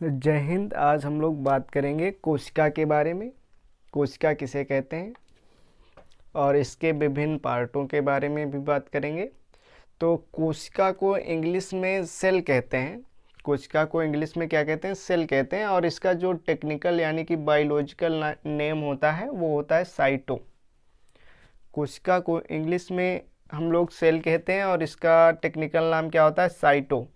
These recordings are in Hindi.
जय हिंद। आज हम लोग बात करेंगे कोशिका के बारे में। कोशिका किसे कहते हैं और इसके विभिन्न पार्टों के बारे में भी बात करेंगे। तो कोशिका को इंग्लिश में सेल कहते हैं। कोशिका को इंग्लिश में क्या कहते हैं? सेल कहते हैं। और इसका जो टेक्निकल यानी कि बायोलॉजिकल नेम होता है वो होता है साइटो। कोशिका को इंग्लिश में हम लोग सेल कहते हैं और इसका टेक्निकल नाम क्या होता है? साइटो।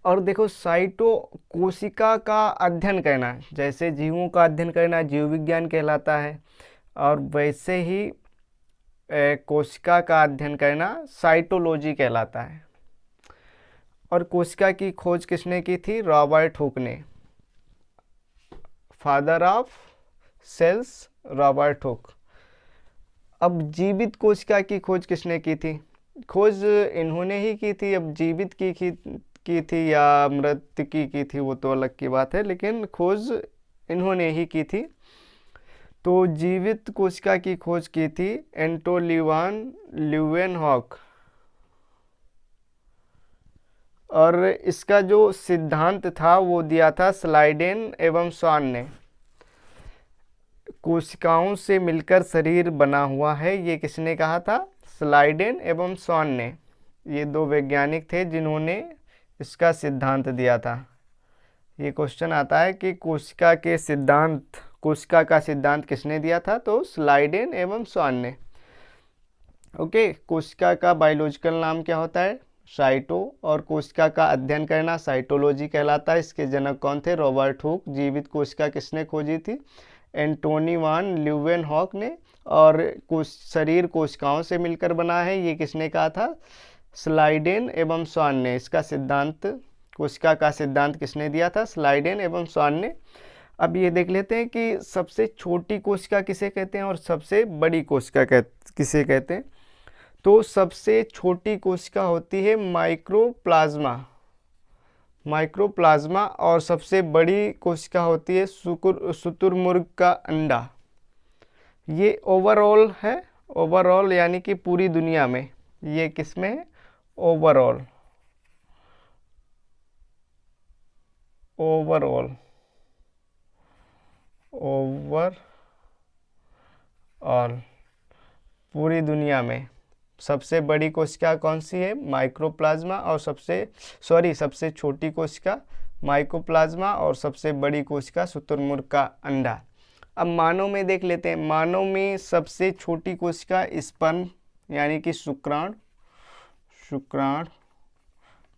और देखो, साइटो कोशिका का अध्ययन करना, जैसे जीवों का अध्ययन करना जीव विज्ञान कहलाता है, और वैसे ही कोशिका का अध्ययन करना साइटोलॉजी कहलाता है। और कोशिका की खोज किसने की थी? रॉबर्ट हुक ने। Father of cells Robert Hooke. अब जीवित कोशिका की खोज किसने की थी? खोज इन्होंने ही की थी। अब जीवित की थी या मृत की थी वो तो अलग की बात है, लेकिन खोज इन्होंने ही की थी। तो जीवित कोशिका की खोज की थी एंटोलिवान ल्यूवेनहॉक। और इसका जो सिद्धांत था वो दिया था स्लाइडेन एवं स्वान ने। कोशिकाओं से मिलकर शरीर बना हुआ है, ये किसने कहा था? स्लाइडेन एवं स्वान ने। ये दो वैज्ञानिक थे जिन्होंने इसका सिद्धांत दिया था। ये क्वेश्चन आता है कि कोशिका का सिद्धांत किसने दिया था? तो स्लाइडेन एवं स्वान ने। ओके। कोशिका का बायोलॉजिकल नाम क्या होता है? साइटो। और कोशिका का अध्ययन करना साइटोलॉजी कहलाता है। इसके जनक कौन थे? Robert Hooke. जीवित कोशिका किसने खोजी थी? एंटोनी वान ल्यूवेनहॉक ने। और शरीर कोशिकाओं से मिलकर बना है, ये किसने कहा था? स्लाइडेन एवं स्वान ने। इसका सिद्धांत, कोशिका का सिद्धांत किसने दिया था? स्लाइडेन एवं स्वान ने। अब ये देख लेते हैं कि सबसे छोटी कोशिका किसे कहते हैं और सबसे बड़ी कोशिका किसे कहते हैं। तो सबसे छोटी कोशिका होती है माइक्रोप्लाज्मा। और सबसे बड़ी कोशिका होती है शुतुरमुर्ग का अंडा। ये ओवरऑल है। ओवरऑल यानी कि पूरी दुनिया में। ये किसमें है? ओवरऑल पूरी दुनिया में सबसे बड़ी कोशिका कौन सी है? माइक्रोप्लाज्मा। और सबसे छोटी कोशिका माइकोप्लाज्मा और सबसे बड़ी कोशिका शुतुरमुर्ग का अंडा। अब मानव में देख लेते हैं। मानव में सबसे छोटी कोशिका स्पर्म यानी कि शुक्राणु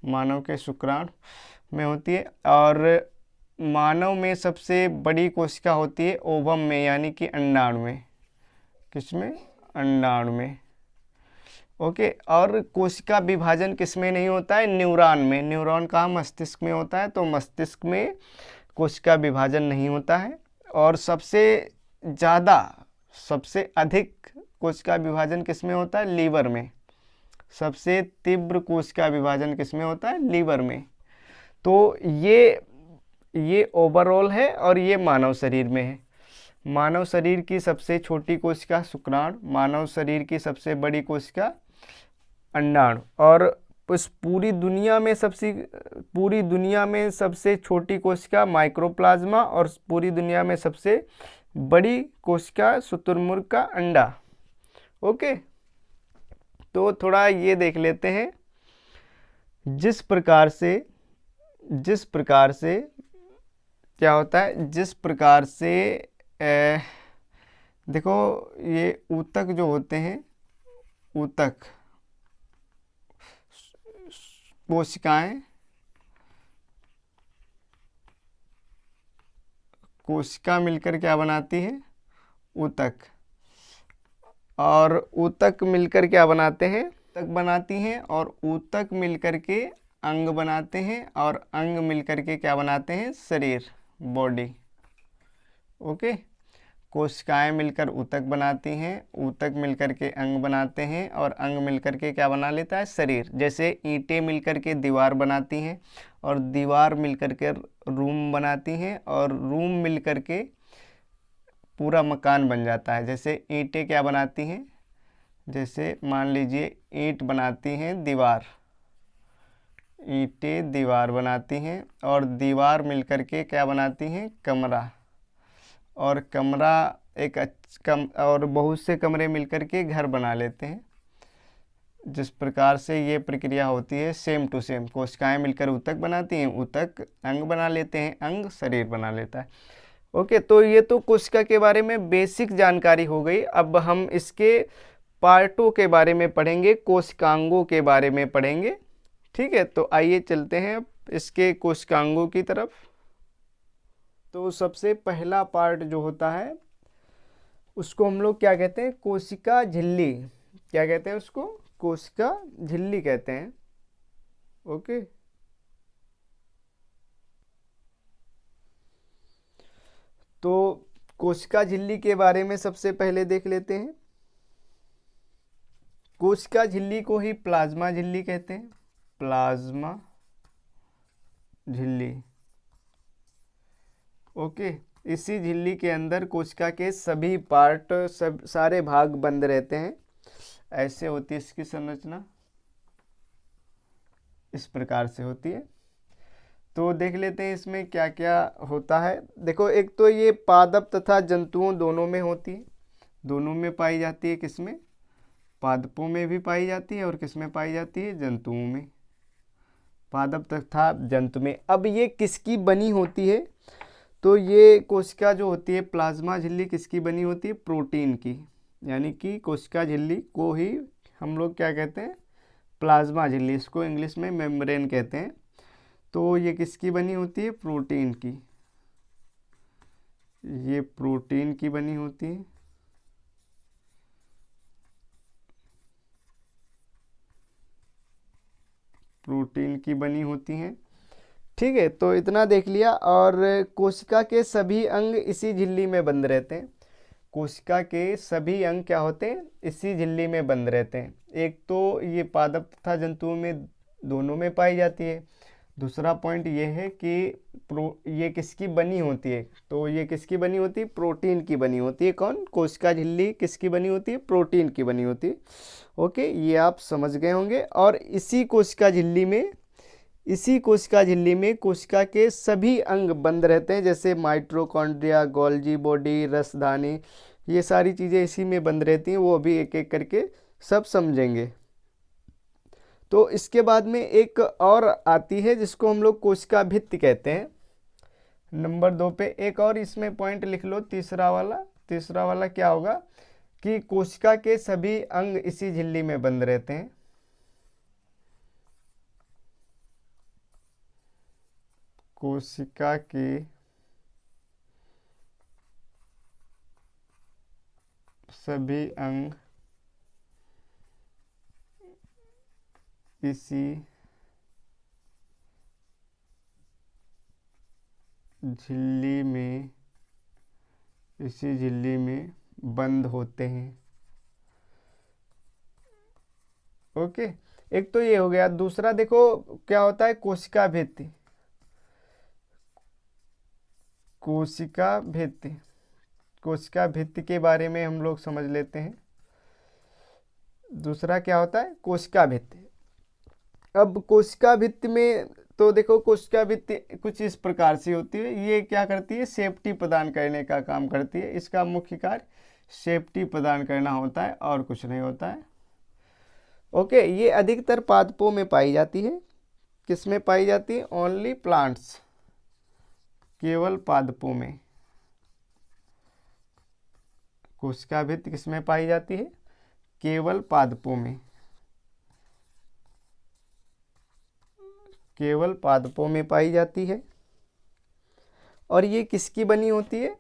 मानव के शुक्राणु में होती है। और मानव में सबसे बड़ी कोशिका होती है ओवम में यानी कि अंडाणु में। किसमें? अंडाणु में। ओके। और कोशिका विभाजन किसमें नहीं होता है? न्यूरॉन में। न्यूरॉन कहाँ? मस्तिष्क में होता है। तो मस्तिष्क में कोशिका विभाजन नहीं होता है। और सबसे अधिक कोशिका विभाजन किसमें होता है? लीवर में। सबसे तीव्र कोशिका विभाजन किसमें होता है? लीवर में। तो ये ओवरऑल है और ये मानव शरीर में है। मानव शरीर की सबसे छोटी कोशिका शुक्राणु, मानव शरीर की सबसे बड़ी कोशिका अंडाणु। और उस पूरी दुनिया में सबसे छोटी कोशिका माइक्रोप्लाज्मा और पूरी दुनिया में सबसे बड़ी कोशिका शुतुरमुर्ग का अंडा। ओके। तो थोड़ा ये देख लेते हैं। जिस प्रकार से क्या होता है? देखो, ये ऊतक जो होते हैं, ऊतक कोशिका मिलकर क्या बनाती है? ऊतक। और ऊतक मिलकर क्या बनाते हैं? ऊतक बनाती हैं। और ऊतक मिलकर के अंग बनाते हैं। और अंग मिलकर के क्या बनाते हैं? शरीर, बॉडी। ओके। कोशिकाएं मिलकर ऊतक बनाती हैं, ऊतक मिलकर के अंग बनाते हैं, और अंग मिलकर के क्या बना लेता है? शरीर। जैसे ईंटें मिलकर के दीवार बनाती हैं, और दीवार मिलकर के रूम बनाती हैं, और रूम मिलकर के पूरा मकान बन जाता है। जैसे ईंटें क्या बनाती हैं? जैसे मान लीजिए ईंट बनाती हैं दीवार, ईंटें दीवार बनाती हैं और दीवार मिलकर के क्या बनाती हैं, कमरा। और कमरा और बहुत से कमरे मिलकर के घर बना लेते हैं। जिस प्रकार से ये प्रक्रिया होती है सेम टू सेम, कोशिकाएं मिलकर ऊतक बनाती हैं, ऊतक अंग बना लेते हैं, अंग शरीर बना लेता है। ओके, तो ये तो कोशिका के बारे में बेसिक जानकारी हो गई। अब हम इसके पार्टों के बारे में पढ़ेंगे, कोशिकांगों के बारे में पढ़ेंगे। ठीक है, तो आइए चलते हैं इसके कोशिकांगों की तरफ। तो सबसे पहला पार्ट जो होता है उसको हम लोग क्या कहते हैं, कोशिका झिल्ली। क्या कहते हैं उसको, कोशिका झिल्ली कहते हैं। ओके, तो कोशिका झिल्ली के बारे में सबसे पहले देख लेते हैं। कोशिका झिल्ली को ही प्लाज्मा झिल्ली कहते हैं, प्लाज्मा झिल्ली। ओके, इसी झिल्ली के अंदर कोशिका के सभी पार्ट, सारे भाग बंद रहते हैं। ऐसे होती है इसकी संरचना, इस प्रकार से होती है। तो देख लेते हैं इसमें क्या क्या होता है। देखो, एक तो ये पादप तथा जंतुओं दोनों में होती है, दोनों में पाई जाती है। किसमें, पादपों में भी पाई जाती है और किसमें पाई जाती है, जंतुओं में, पादप तथा जंतु में। अब ये किसकी बनी होती है, तो ये कोशिका जो होती है प्लाज्मा झिल्ली किसकी बनी होती है, प्रोटीन की। यानी कि कोशिका झिल्ली को ही हम लोग क्या कहते हैं, प्लाज्मा झिल्ली, इसको इंग्लिश में मेम्ब्रेन कहते हैं। तो ये किसकी बनी होती है, प्रोटीन की। ये प्रोटीन की बनी होती है। प्रोटीन की बनी होती हैं। ठीक है, तो इतना देख लिया। और कोशिका के सभी अंग इसी झिल्ली में बंद रहते हैं। कोशिका के सभी अंग क्या होते हैं, इसी झिल्ली में बंद रहते हैं। एक तो ये पादप तथा जंतुओं में दोनों में पाई जाती है। दूसरा पॉइंट ये है कि ये किसकी बनी होती है, तो ये किसकी बनी होती है, प्रोटीन की बनी होती है। कौन, कोशिका झिल्ली किसकी बनी होती है, प्रोटीन की बनी होती है। ओके, ये आप समझ गए होंगे। और इसी कोशिका झिल्ली में कोशिका के सभी अंग बंद रहते हैं, जैसे माइटोकॉन्ड्रिया, गोल्जी बॉडी, रसधानी, ये सारी चीज़ें इसी में बंद रहती हैं। वो अभी एक एक करके सब समझेंगे। तो इसके बाद में एक और आती है जिसको हम लोग कोशिका भित्ति कहते हैं। नंबर 2 पे एक और इसमें पॉइंट लिख लो, तीसरा वाला क्या होगा कि कोशिका के सभी अंग इसी झिल्ली में बंद रहते हैं। कोशिका के सभी अंग इसी झिल्ली में बंद होते हैं। ओके, एक तो ये हो गया। दूसरा देखो क्या होता है, कोशिका भित्ति। कोशिका भित्ति के बारे में हम लोग समझ लेते हैं। दूसरा क्या होता है, कोशिका भित्ति। अब कोशिका भित्ति में तो देखो, कोशिका भित्ति कुछ इस प्रकार से होती है। ये क्या करती है, सेफ्टी प्रदान करने का काम करती है। इसका मुख्य कार्य सेफ्टी प्रदान करना होता है और कुछ नहीं होता है। ओके, ये अधिकतर पादपों में पाई जाती है। किस में पाई जाती है, ओनली प्लांट्स, केवल पादपों में। कोशिका भित्ति किस में पाई जाती है, केवल पादपों में, केवल पादपों में पाई जाती है। और ये किसकी बनी होती है,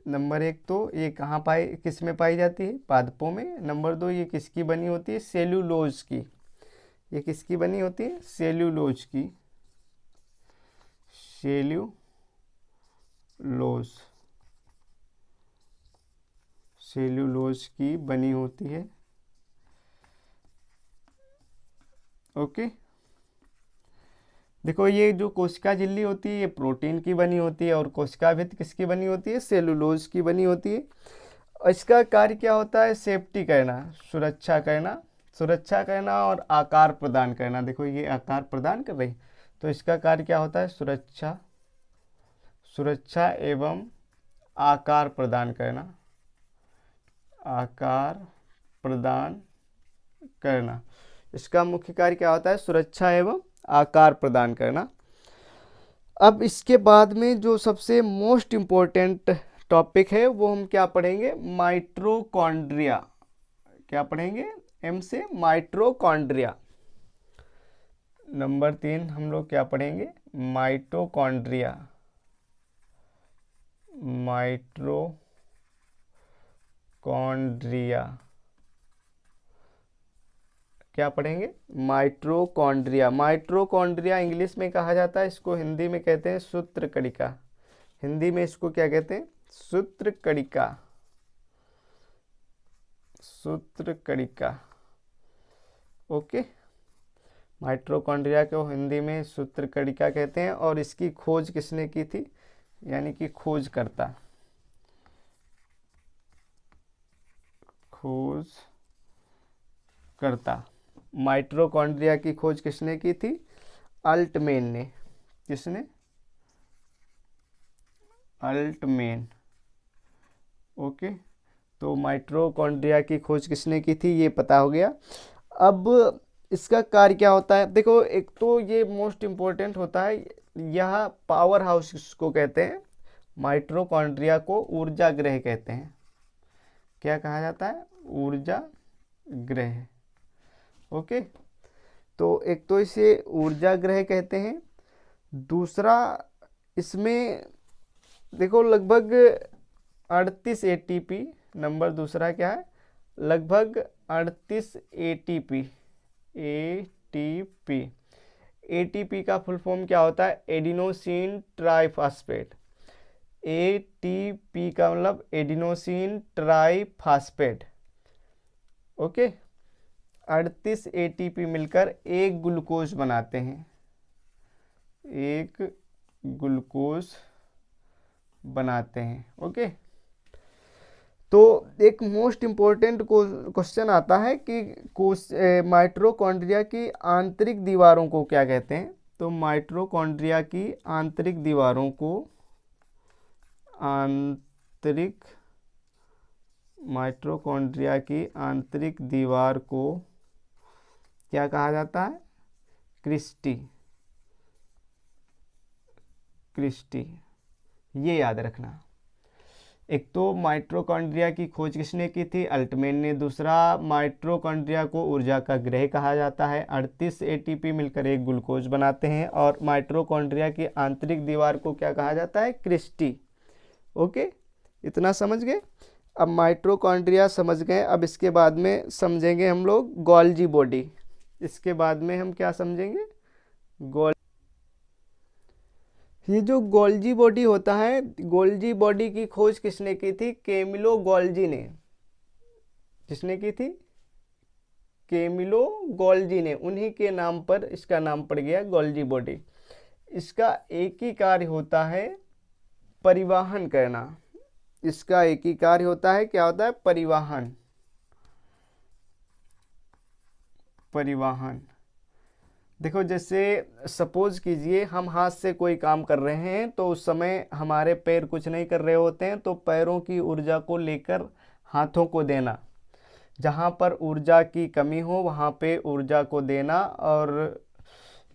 नंबर 1 तो ये किस में पाई जाती है, पादपों में। नंबर 2 ये किसकी बनी होती है, सेल्यूलोज की। ये किसकी बनी होती है, सेल्यूलोज की, सेल्यूलोज की बनी होती है। ओके, देखो ये जो कोशिका झिल्ली होती है ये प्रोटीन की बनी होती है और कोशिका भित्ति किसकी बनी होती है, सेलुलोज की बनी होती है। और इसका कार्य क्या होता है, सेफ्टी करना, सुरक्षा करना, सुरक्षा करना और आकार प्रदान करना। देखो ये आकार प्रदान कर रही, तो इसका कार्य क्या होता है? सुरक्षा एवं आकार प्रदान करना, आकार प्रदान करना। इसका मुख्य कार्य क्या होता है? सुरक्षा एवं आकार प्रदान करना। अब इसके बाद में जो सबसे मोस्ट इम्पोर्टेंट टॉपिक है वो हम क्या पढ़ेंगे? माइटोकॉन्ड्रिया। क्या पढ़ेंगे? एम से माइटोकॉन्ड्रिया। नंबर 3 हम लोग क्या पढ़ेंगे? माइटोकॉन्ड्रिया। माइटोकॉन्ड्रिया क्या पढ़ेंगे? माइटोकॉन्ड्रिया। माइटोकॉन्ड्रिया इंग्लिश में कहा जाता है, इसको हिंदी में कहते हैं सूत्रकणिका। हिंदी में इसको क्या कहते हैं? सूत्रकणिका। सूत्रकणिका। ओके, माइटोकॉन्ड्रिया को हिंदी में सूत्रकणिका कहते हैं। और इसकी खोज किसने की थी? यानी कि खोजकर्ता। खोजकर्ता। माइटोकॉन्ड्रिया की खोज किसने की थी? अल्टमैन ने। किसने? अल्टमैन। ओके, तो माइटोकॉन्ड्रिया की खोज किसने की थी ये पता हो गया। अब इसका कार्य क्या होता है? देखो, एक तो ये मोस्ट इम्पोर्टेंट होता है, यह पावर हाउस इसको कहते हैं। माइटोकॉन्ड्रिया को ऊर्जा गृह कहते हैं। क्या कहा जाता है? ऊर्जा गृह। ओके, तो एक तो इसे ऊर्जा गृह कहते हैं। दूसरा, इसमें देखो लगभग 38 एटीपी। नंबर दूसरा क्या है? लगभग 38 एटीपी। एटीपी का फुल फॉर्म क्या होता है? Adenosine triphosphate. एटीपी का मतलब एडिनोसिन ट्राइफॉस्फेट। ओके, 38 एटीपी मिलकर एक ग्लूकोज बनाते हैं। एक ग्लूकोज बनाते हैं। ओके, तो एक मोस्ट इम्पोर्टेंट क्वेश्चन आता है कि माइटोकॉन्ड्रिया की आंतरिक दीवारों को क्या कहते हैं? तो माइटोकॉन्ड्रिया की आंतरिक दीवारों को माइटोकॉन्ड्रिया की आंतरिक दीवार को क्या कहा जाता है? क्रिस्टी। ये याद रखना। एक तो माइटोकॉन्ड्रिया की खोज किसने की थी? अल्टमैन ने। दूसरा, माइटोकॉन्ड्रिया को ऊर्जा का गृह कहा जाता है। 38 एटीपी मिलकर एक ग्लूकोज बनाते हैं। और माइटोकॉन्ड्रिया की आंतरिक दीवार को क्या कहा जाता है? क्रिस्टी। ओके, इतना समझ गए? अब माइटोकॉन्ड्रिया समझ गए। अब इसके बाद में समझेंगे हम लोग गोल्जी बॉडी। इसके बाद में हम क्या समझेंगे? ये जो गोल्जी बॉडी होता है, गोल्जी बॉडी की खोज किसने की थी? कैमिलो गोल्जी ने। किसने की थी? कैमिलो गोल्जी ने। उन्हीं के नाम पर इसका नाम पड़ गया गोल्जी बॉडी। इसका एक ही कार्य होता है, परिवहन करना। इसका एक ही कार्य होता है, क्या होता है? परिवहन। देखो, जैसे सपोज कीजिए हम हाथ से कोई काम कर रहे हैं, तो उस समय हमारे पैर कुछ नहीं कर रहे होते हैं, तो पैरों की ऊर्जा को लेकर हाथों को देना। जहाँ पर ऊर्जा की कमी हो वहाँ पे ऊर्जा को देना, और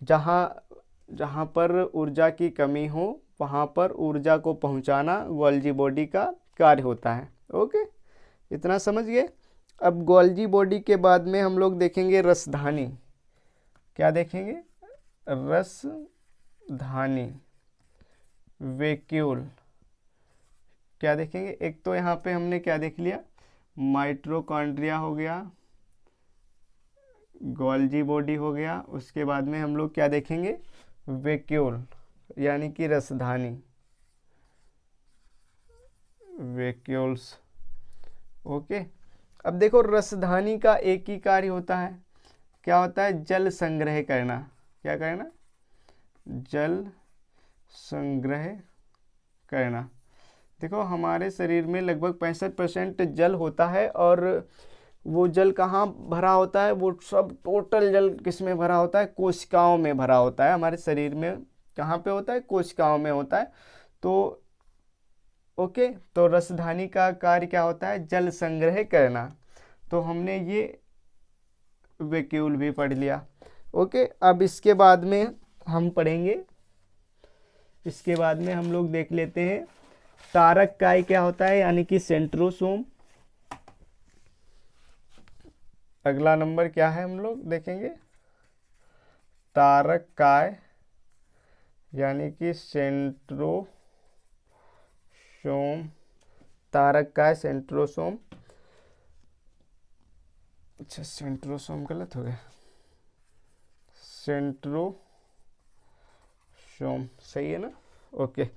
जहाँ पर ऊर्जा की कमी हो वहाँ पर ऊर्जा को पहुँचाना गोल्जी बॉडी का कार्य होता है। ओके, इतना समझ गए? अब गोल्जी बॉडी के बाद में हम लोग देखेंगे रसधानी। क्या देखेंगे? रसधानी, वैक्यूल। क्या देखेंगे? एक तो यहाँ पे हमने क्या देख लिया? माइटोकॉन्ड्रिया हो गया, गोल्जी बॉडी हो गया। उसके बाद में हम लोग क्या देखेंगे? वैक्यूल, यानी कि रसधानी, वैक्यूल्स। ओके, अब देखो रसधानी का एक ही कार्य होता है, क्या होता है? जल संग्रह करना। क्या करना? जल संग्रह करना। देखो, हमारे शरीर में लगभग 65% जल होता है, और वो जल कहाँ भरा होता है, वो सब टोटल जल किस में भरा होता है, कोशिकाओं में भरा होता है। हमारे शरीर में कहाँ पे होता है, कोशिकाओं में होता है। तो ओके, तो रसधानी का कार्य क्या होता है, जल संग्रह करना। तो हमने ये वैक्यूल भी पढ़ लिया। ओके, अब इसके बाद में हम पढ़ेंगे, इसके बाद में हम लोग देख लेते हैं तारक काय क्या होता है, यानी कि सेंट्रोसोम। अगला नंबर क्या है हम लोग देखेंगे, तारक काय यानी कि सेंट्रोसोम, तारक काय सेंट्रोसोम। अच्छा, सेंट्रोसोम गलत हो गया, सेंट्रोसोम सही है ना। ओके,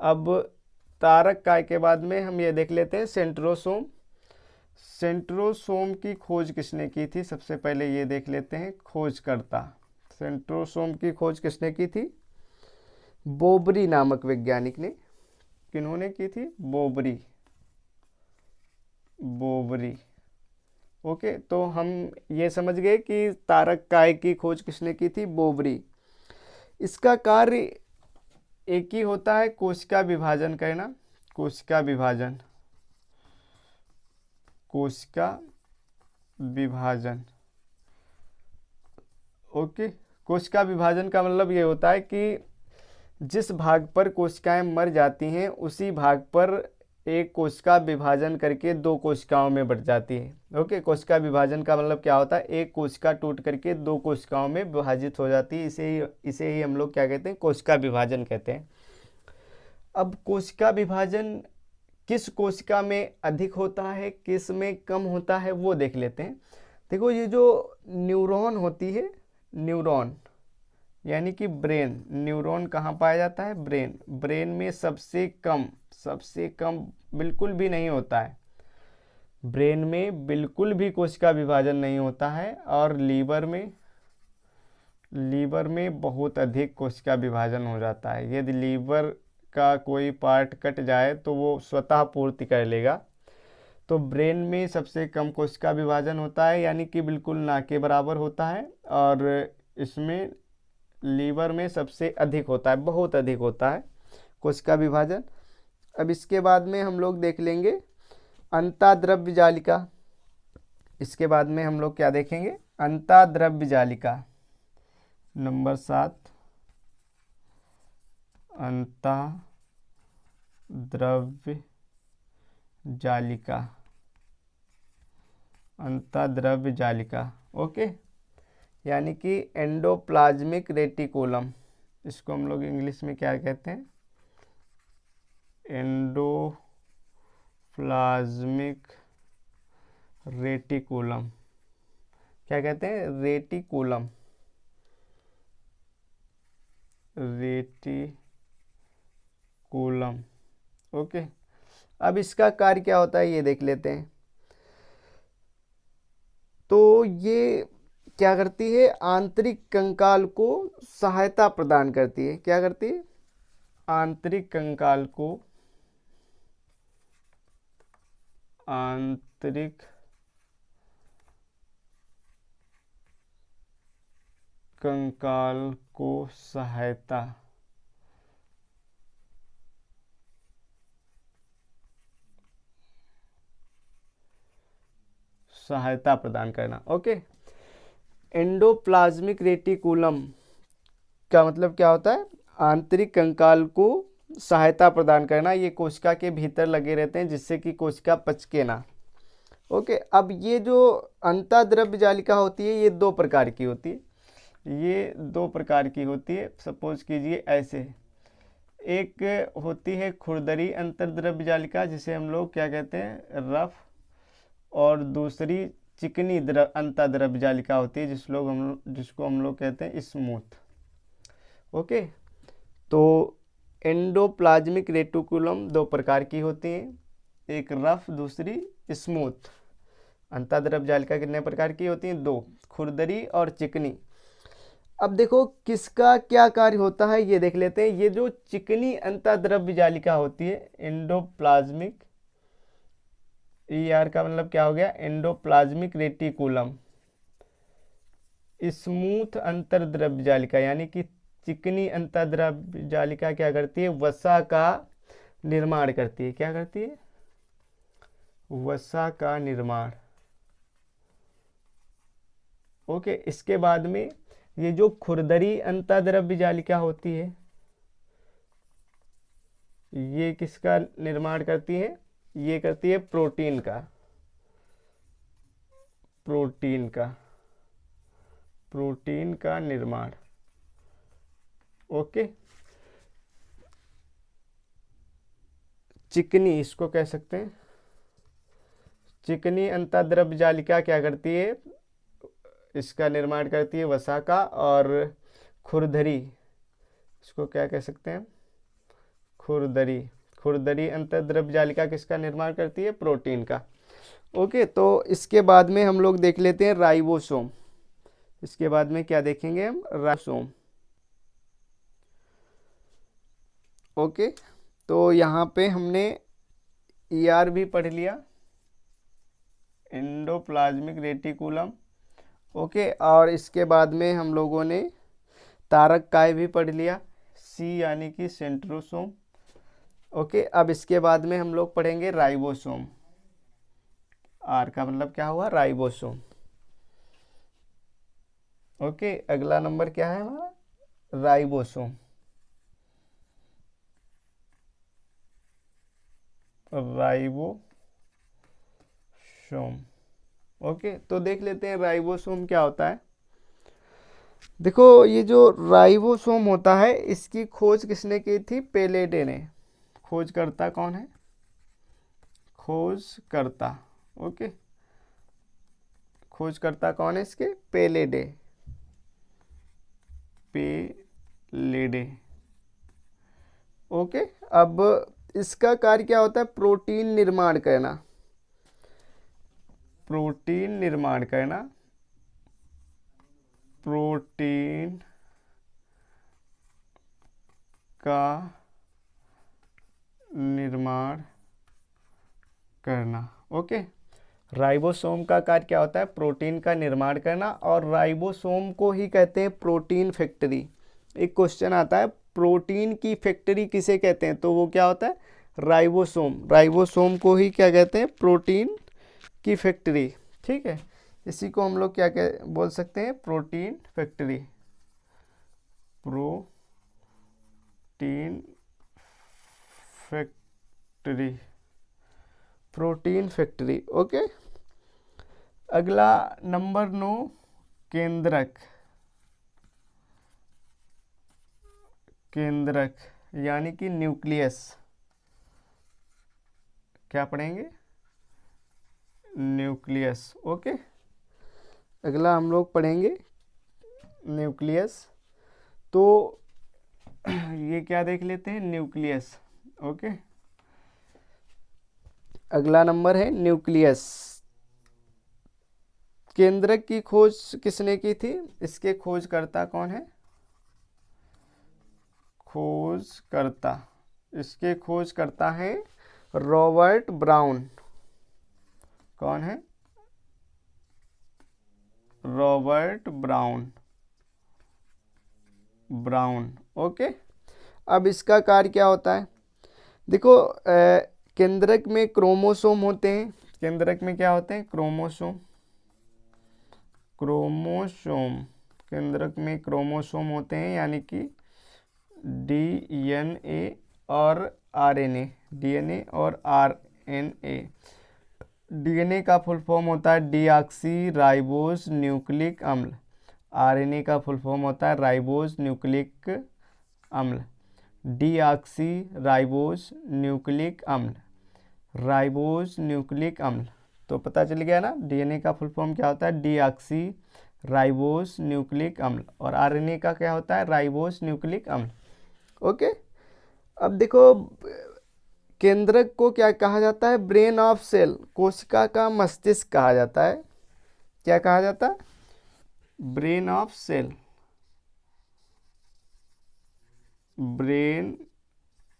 अब तारक काय के बाद में हम ये देख लेते हैं सेंट्रोसोम। सेंट्रोसोम की खोज किसने की थी, सबसे पहले ये देख लेते हैं खोजकर्ता। सेंट्रोसोम की खोज किसने की थी, बोबरी नामक वैज्ञानिक ने। किन्होंने की थी, बोबरी, बोबरी। ओके, तो हम ये समझ गए कि तारक काय की खोज किसने की थी, बोबरी। इसका कार्य एक ही होता है, कोशिका विभाजन करना, कोशिका विभाजन, कोशिका विभाजन। ओके, कोशिका विभाजन का मतलब ये होता है कि जिस भाग पर कोशिकाएं मर जाती हैं उसी भाग पर एक कोशिका विभाजन करके दो कोशिकाओं में बढ़ जाती है। ओके, कोशिका विभाजन का मतलब क्या होता है, एक कोशिका टूट करके दो कोशिकाओं में विभाजित हो जाती है। इसे ही हम लोग क्या कहते हैं, कोशिका विभाजन कहते हैं। अब कोशिका विभाजन किस कोशिका में अधिक होता है, किस में कम होता है, वो देख लेते हैं। देखो, ये जो न्यूरॉन होती है, न्यूरॉन यानी कि ब्रेन, न्यूरॉन कहाँ पाया जाता है, ब्रेन। ब्रेन में सबसे कम बिल्कुल भी नहीं होता है, ब्रेन में बिल्कुल भी कोशिका विभाजन नहीं होता है। और लीवर में बहुत अधिक कोशिका विभाजन हो जाता है। यदि लीवर का कोई पार्ट कट जाए तो वो स्वतः पूर्ति कर लेगा। तो ब्रेन में सबसे कम कोशिका विभाजन होता है, यानी कि बिल्कुल ना के बराबर होता है। और इसमें लीवर में सबसे अधिक होता है, बहुत अधिक होता है कोशिका विभाजन। अब इसके बाद में हम लोग देख लेंगे अंतःद्रव्य जालिका। इसके बाद में हम लोग क्या देखेंगे, अंतःद्रव्य जालिका नंबर 7, अंतःद्रव्य जालिका, अंतःद्रव्य जालिका। ओके, यानी कि एंडोप्लाज्मिक रेटिकुलम, इसको हम लोग इंग्लिश में क्या कहते हैं, एंडोप्लाज्मिक रेटिकुलम। क्या कहते हैं, रेटिकुलम, रेटिकुलम। ओके, अब इसका कार्य क्या होता है ये देख लेते हैं। तो ये क्या करती है, आंतरिक कंकाल को सहायता प्रदान करती है। क्या करती है, आंतरिक कंकाल को, आंतरिक कंकाल को सहायता प्रदान करना। ओके, एंडोप्लाज्मिक रेटिकुलम का मतलब क्या होता है, आंतरिक कंकाल को सहायता प्रदान करना। ये कोशिका के भीतर लगे रहते हैं जिससे कि कोशिका पचके ना। ओके, अब ये जो अंतःद्रव्य जालिका होती है ये दो प्रकार की होती है, ये दो प्रकार की होती है। सपोज कीजिए ऐसे, एक होती है खुरदरी अंतर्द्रव्य जालिका जिसे हम लोग क्या कहते हैं, रफ, और दूसरी चिकनी अंतःद्रव्य जालिका होती है जिसको हम लोग कहते हैं स्मूथ। ओके, तो एंडोप्लाज्मिक रेटिकुलम दो प्रकार की होती हैं, एक रफ, दूसरी स्मूथ। अंतःद्रव्य जालिका कितने प्रकार की होती हैं, दो, खुरदरी और चिकनी। अब देखो किसका क्या कार्य होता है ये देख लेते हैं। ये जो चिकनी अंतःद्रव्य जालिका होती है, एंडोप्लाज्मिक ER का मतलब क्या हो गया, एंडोप्लाज्मिक रेटिकुलम। स्मूथ अंतर्द्रव्य जालिका यानी कि चिकनी अंतर्द्रव्य जालिका क्या करती है, वसा का निर्माण करती है। क्या करती है, वसा का निर्माण। ओके, इसके बाद में ये जो खुरदरी अंतर्द्रव्य जालिका होती है, ये किसका निर्माण करती है, ये करती है प्रोटीन का, प्रोटीन का, प्रोटीन का निर्माण। ओके, चिकनी इसको कह सकते हैं, चिकनी अंतर्द्रव्य जालिका क्या करती है, इसका निर्माण करती है वसा का। और खुरदरी, इसको क्या कह सकते हैं, खुरदरी, खुरदरी अंतर्द्रव्य जालिका किसका निर्माण करती है, प्रोटीन का। ओके, तो इसके बाद में हम लोग देख लेते हैं राइबोसोम। इसके बाद में क्या देखेंगे हम, राइबोसोम। ओके, तो यहाँ पे हमने ER भी पढ़ लिया, एंडोप्लाज्मिक रेटिकुलम। ओके, और इसके बाद में हम लोगों ने तारक काय भी पढ़ लिया, C यानी कि सेंट्रोसोम। ओके, अब इसके बाद में हम लोग पढ़ेंगे राइबोसोम। R का मतलब क्या हुआ, राइबोसोम। ओके, अगला नंबर क्या है हमारा, राइबोसोम। राइबोसोम। ओके, तो देख लेते हैं राइबोसोम क्या होता है। देखो, ये जो राइबोसोम होता है, इसकी खोज किसने की थी, पेलेडे ने। खोजकर्ता कौन है, खोजकर्ता। ओके, खोजकर्ता कौन है इसके, पेलेडे, पेलेडे। ओके, अब इसका कार्य क्या होता है, प्रोटीन निर्माण करना, प्रोटीन निर्माण करना, प्रोटीन का निर्माण करना। ओके, राइबोसोम का कार्य क्या होता है, प्रोटीन का निर्माण करना। और राइबोसोम को ही कहते हैं प्रोटीन फैक्ट्री। एक क्वेश्चन आता है, प्रोटीन की फैक्ट्री किसे कहते हैं, तो वो क्या होता है, राइबोसोम। राइबोसोम को ही क्या कहते हैं, प्रोटीन की फैक्ट्री। ठीक है, इसी को हम लोग क्या कह बोल सकते हैं, protein factory, protein factory, protein factory. Okay, अगला नंबर 9, केंद्रक। केंद्रक यानी कि न्यूक्लियस। क्या पढ़ेंगे, न्यूक्लियस। ओके, अगला हम लोग पढ़ेंगे न्यूक्लियस। तो ये क्या देख लेते हैं, न्यूक्लियस। ओके, अगला नंबर है न्यूक्लियस। केंद्रक की खोज किसने की थी, इसके खोजकर्ता कौन है, खोजकर्ता, इसके खोजकर्ता है रॉबर्ट ब्राउन। कौन है, रॉबर्ट ब्राउन, ब्राउन। ओके, अब इसका कार्य क्या होता है, देखो केंद्रक में क्रोमोसोम होते हैं। केंद्रक में क्या होते हैं, क्रोमोसोम, क्रोमोसोम। केंद्रक में क्रोमोसोम होते हैं, यानी कि DNA और RNA, DNA और RNA। DNA का फुल फॉर्म होता है डीऑक्सी राइबोस न्यूक्लिक अम्ल। RNA का फुल फॉर्म होता है राइबोस न्यूक्लिक अम्ल। डीऑक्सी राइबोस न्यूक्लिक अम्ल, राइबोस न्यूक्लिक अम्ल। तो पता चल गया ना, DNA का फुल फॉर्म क्या होता है, डीऑक्सी राइबोस न्यूक्लिक अम्ल। और RNA का क्या होता है, राइबोस न्यूक्लिक अम्ल। ओके, अब देखो केंद्रक को क्या कहा जाता है, ब्रेन ऑफ सेल, कोशिका का मस्तिष्क कहा जाता है। क्या कहा जाता है, brain of cell, brain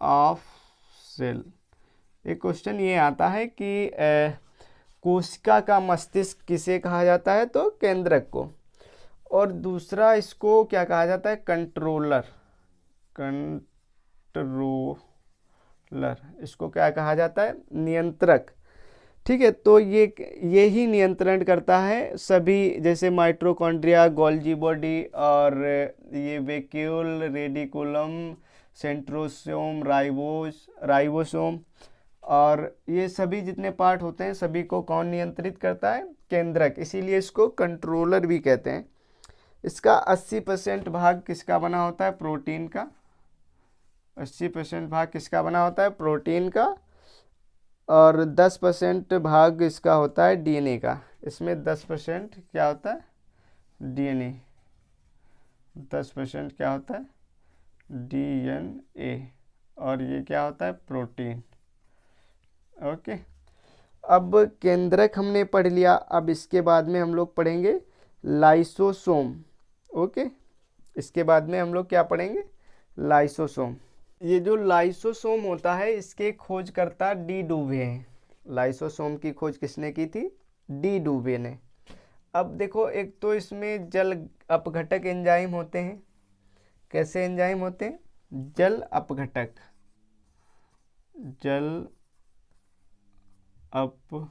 of cell. एक क्वेश्चन ये आता है कि कोशिका का मस्तिष्क किसे कहा जाता है, तो केंद्रक को। और दूसरा इसको क्या कहा जाता है, कंट्रोलर। कंट्रोलर इसको क्या कहा जाता है, नियंत्रक। ठीक है, तो ये ही नियंत्रण करता है सभी, जैसे माइटोकॉन्ड्रिया, गोल्गी बॉडी, और ये वैक्यूल, रेडिकुलम, सेंट्रोसोम, राइबोसोम, और ये सभी जितने पार्ट होते हैं सभी को कौन नियंत्रित करता है, केंद्रक। इसीलिए इसको कंट्रोलर भी कहते हैं। इसका 80% भाग किसका बना होता है, प्रोटीन का। 80% भाग किसका बना होता है, प्रोटीन का। और 10% भाग इसका होता है डीएनए का। इसमें 10% क्या होता है, डीएनए। 10% क्या होता है, डीएनए। और ये क्या होता है, प्रोटीन। ओके, अब केंद्रक हमने पढ़ लिया। अब इसके बाद में हम लोग पढ़ेंगे लाइसोसोम। ओके, इसके बाद में हम लोग क्या पढ़ेंगे, लाइसोसोम। ये जो लाइसोसोम होता है इसके खोजकर्ता डी डुवे हैं। लाइसोसोम की खोज किसने की थी, डी डुवे ने। अब देखो, एक तो इसमें जल अपघटक एंजाइम होते हैं। कैसे एंजाइम होते हैं, जल अपघटक, जल अपघटक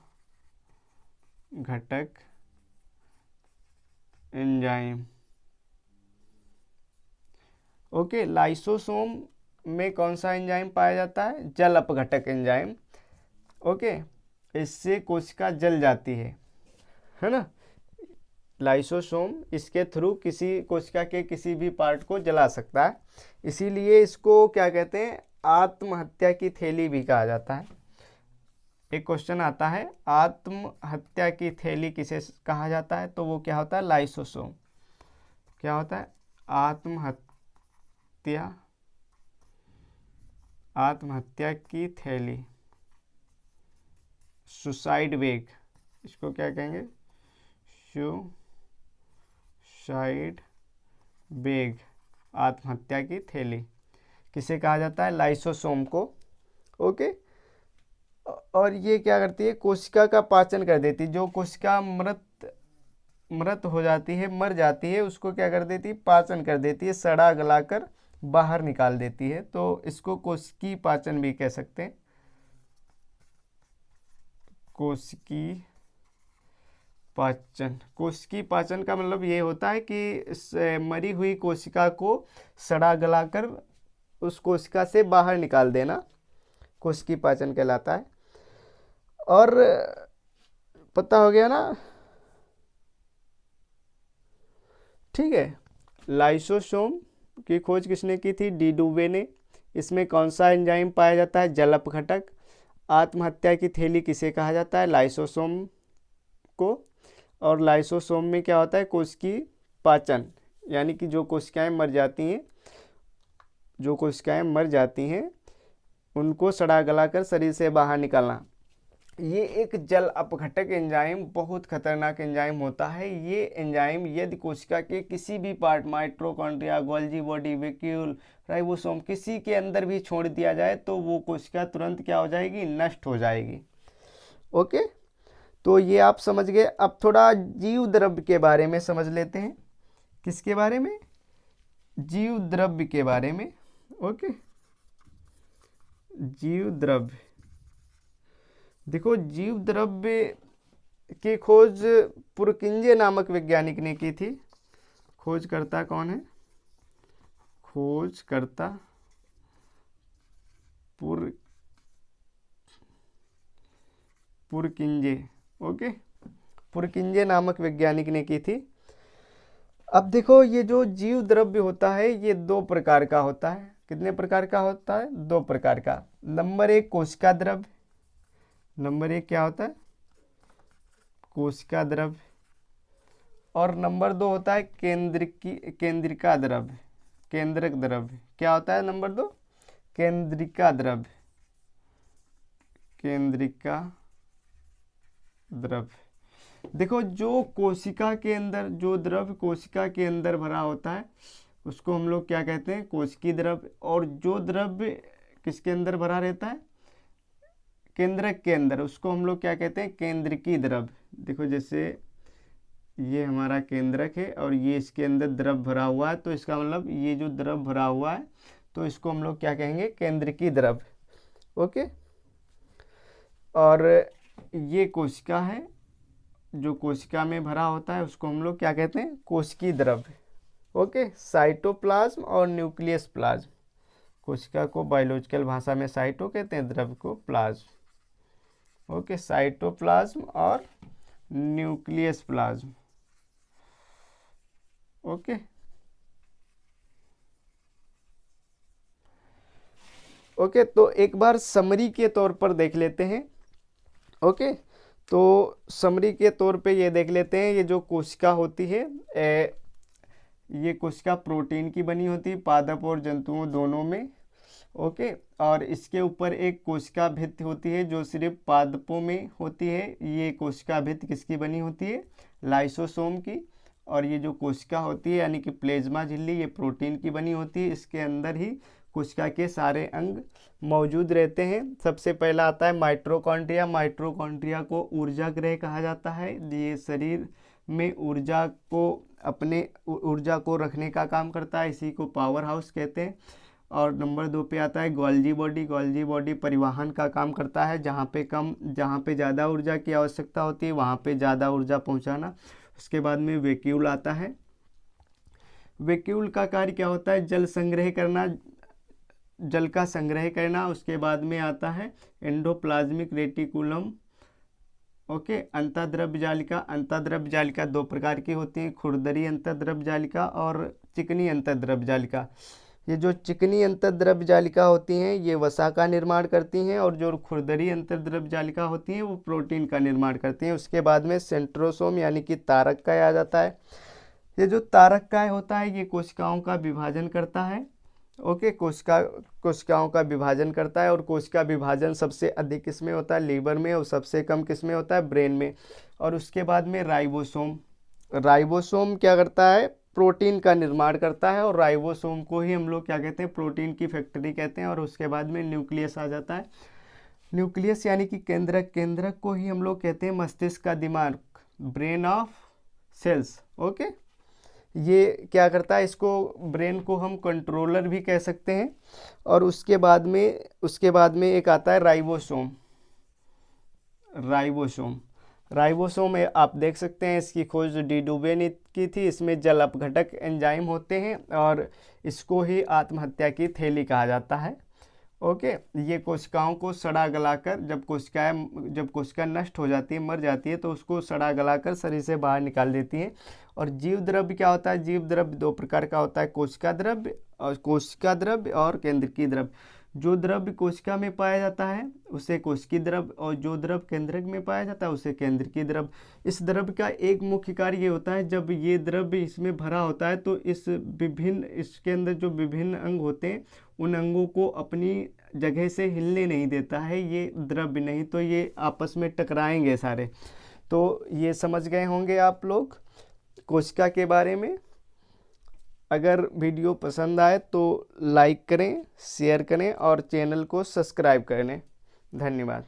एंजाइम। ओके, लाइसोसोम में कौन सा एंजाइम पाया जाता है, जल अपघटक एंजाइम। ओके, इससे कोशिका जल जाती है ना। लाइसोसोम इसके थ्रू किसी कोशिका के किसी भी पार्ट को जला सकता है। इसीलिए इसको क्या कहते हैं, आत्महत्या की थैली भी कहा जाता है। एक क्वेश्चन आता है, आत्महत्या की थैली किसे कहा जाता है, तो वो क्या होता है, लाइसोसोम। क्या होता है, आत्महत्या की थैली, सुसाइड बेग। इसको क्या कहेंगे, सुसाइड बेग, आत्महत्या की थैली किसे कहा जाता है, लाइसोसोम को। ओके, और ये क्या करती है, कोशिका का पाचन कर देती है। जो कोशिका मृत हो जाती है, मर जाती है, उसको क्या कर देती है, पाचन कर देती है, सड़ा गलाकर बाहर निकाल देती है। तो इसको कोशिकी पाचन भी कह सकते हैं। कोशिकी पाचन का मतलब ये होता है कि मरी हुई कोशिका को सड़ा गलाकर उस कोशिका से बाहर निकाल देना, कोशिकी पाचन कहलाता है। और पता हो गया ना, ठीक है। लाइसोसोम की खोज किसने की थी, डी डुवे ने। इसमें कौन सा एंजाइम पाया जाता है, जल अपघटक। आत्महत्या की थैली किसे कहा जाता है, लाइसोसोम को। और लाइसोसोम में क्या होता है, कोशिकी पाचन, यानी कि जो कोशिकाएं मर जाती हैं उनको सड़ा गलाकर शरीर से बाहर निकालना। ये एक जल अपघटक एंजाइम बहुत खतरनाक एंजाइम होता है। ये एंजाइम यदि कोशिका के किसी भी part, mitochondria, Golgi body, vacuole, ribosome, किसी के अंदर भी छोड़ दिया जाए तो वो कोशिका तुरंत क्या हो जाएगी, नष्ट हो जाएगी। ओके, तो ये आप समझ गए। अब थोड़ा जीव द्रव्य के बारे में समझ लेते हैं। किसके बारे में, जीव द्रव्य के बारे में। ओके, जीव द्रव्य। देखो, जीव द्रव्य की खोज पुरकिंजे नामक वैज्ञानिक ने की थी। खोजकर्ता कौन है, खोजकर्ता पुरकिंजे। ओके, पुरकिंजे नामक वैज्ञानिक ने की थी। अब देखो, ये जो जीव द्रव्य होता है ये दो प्रकार का होता है। कितने प्रकार का होता है, दो प्रकार का। नंबर एक, कोशिका द्रव्य। नंबर एक क्या होता है, कोशिका द्रव्य। और नंबर दो होता है केंद्रिका द्रव्य, केंद्रक द्रव्य। क्या होता है नंबर दो, केंद्रिका द्रव्य, केंद्रिका द्रव्य। देखो, जो कोशिका के अंदर, जो द्रव्य कोशिका के अंदर भरा होता है उसको हम लोग क्या कहते हैं, कोशिकीय द्रव्य। और जो द्रव्य किसके अंदर भरा रहता है, केंद्रक के अंदर, उसको हम लोग क्या कहते हैं, केंद्रकी द्रव। देखो जैसे ये हमारा केंद्रक है और ये इसके अंदर द्रव भरा हुआ है, तो इसका मतलब ये जो द्रव भरा हुआ है तो इसको हम लोग क्या कहेंगे, केंद्रकी द्रव। ओके। और ये कोशिका है, जो कोशिका में भरा होता है उसको हम लोग क्या कहते हैं, कोशिकीय द्रव। ओके। साइटोप्लाज्म और न्यूक्लियस प्लाज्म, कोशिका को बायोलॉजिकल भाषा में साइटो कहते हैं, द्रव को प्लाज्म। ओके। साइटोप्लाज्म और न्यूक्लियस प्लाज्म। ओके। ओके, तो एक बार समरी के तौर पर देख लेते हैं। ओके, तो समरी के तौर पे ये देख लेते हैं, ये जो कोशिका होती है ये कोशिका प्रोटीन की बनी होती है, पादप और जंतुओं दोनों में। ओके। और इसके ऊपर एक कोशिका भित्ति होती है जो सिर्फ पादपों में होती है। ये कोशिका भित्ति किसकी बनी होती है, लाइसोसोम की। और ये जो कोशिका होती है यानी कि प्लेज्मा झिल्ली, ये प्रोटीन की बनी होती है। इसके अंदर ही कोशिका के सारे अंग मौजूद रहते हैं। सबसे पहला आता है माइटोकॉन्ड्रिया। माइटोकॉन्ड्रिया को ऊर्जा गृह कहा जाता है। ये शरीर में ऊर्जा को रखने का काम करता है, इसी को पावर हाउस कहते हैं। और नंबर 2 पे आता है गोल्जी बॉडी। गोल्जी बॉडी परिवहन का काम करता है, जहाँ पे ज़्यादा ऊर्जा की आवश्यकता होती है वहाँ पे ज़्यादा ऊर्जा पहुँचाना। उसके बाद में वैक्यूल आता है। वैक्यूल का कार्य क्या होता है, जल का संग्रह करना। उसके बाद में आता है एंडोप्लाज्मिक रेटिकुलम। ओके। अंतःद्रव्य जालिका। अंतःद्रव्य जालिका 2 प्रकार की होती हैं, खुरदरी अंतःद्रव्य जालिका और चिकनी अंतःद्रव्य जालिका। ये जो चिकनी अंतःद्रव्य जालिका होती हैं ये वसा का निर्माण करती हैं, और जो खुरदरी अंतःद्रव्य जालिका होती हैं वो प्रोटीन का निर्माण करती हैं। उसके बाद में सेंट्रोसोम यानी कि तारक काय आ जाता है। ये जो तारक काय होता है ये कोशिकाओं का विभाजन करता है। ओके। कोशिकाओं का विभाजन करता है, और कोशिका विभाजन सबसे अधिक किसमें होता है, लीवर में, और सबसे कम किसमें होता है, ब्रेन में। और उसके बाद में राइबोसोम। राइबोसोम क्या करता है, प्रोटीन का निर्माण करता है, और राइबोसोम को ही हम लोग क्या कहते हैं, प्रोटीन की फैक्ट्री कहते हैं। और उसके बाद में न्यूक्लियस आ जाता है। न्यूक्लियस यानी कि केंद्रक। केंद्रक को ही हम लोग कहते हैं मस्तिष्क का दिमाग, ब्रेन ऑफ सेल्स। ओके। ये क्या करता है, इसको ब्रेन को हम कंट्रोलर भी कह सकते हैं। और उसके बाद में एक आता है राइबोसोम। राइबोसोम आप देख सकते हैं, इसकी खोज डी डुबे ने की थी। इसमें जल अपघटक एंजाइम होते हैं, और इसको ही आत्महत्या की थैली कहा जाता है। ओके। ये कोशिकाओं को सड़ा गलाकर, जब कोशिका नष्ट हो जाती है, मर जाती है, तो उसको सड़ा गलाकर शरीर से बाहर निकाल देती है। और जीव द्रव्य क्या होता है, जीव द्रव्य 2 प्रकार का होता है, कोशिका द्रव्य और केंद्रकीय द्रव्य। जो द्रव्य कोशिका में पाया जाता है उसे कोशिकीय द्रव्य, और जो द्रव्य केंद्रक में पाया जाता है उसे केंद्रकीय द्रव्य। इस द्रव्य का एक मुख्य कार्य ये होता है, जब ये द्रव्य इसमें भरा होता है तो इसके अंदर जो विभिन्न अंग होते हैं उन अंगों को अपनी जगह से हिलने नहीं देता है ये द्रव्य, नहीं तो ये आपस में टकराएंगे सारे। तो ये समझ गए होंगे आप लोग कोशिका के बारे में। अगर वीडियो पसंद आए तो लाइक करें, शेयर करें और चैनल को सब्सक्राइब करें। धन्यवाद।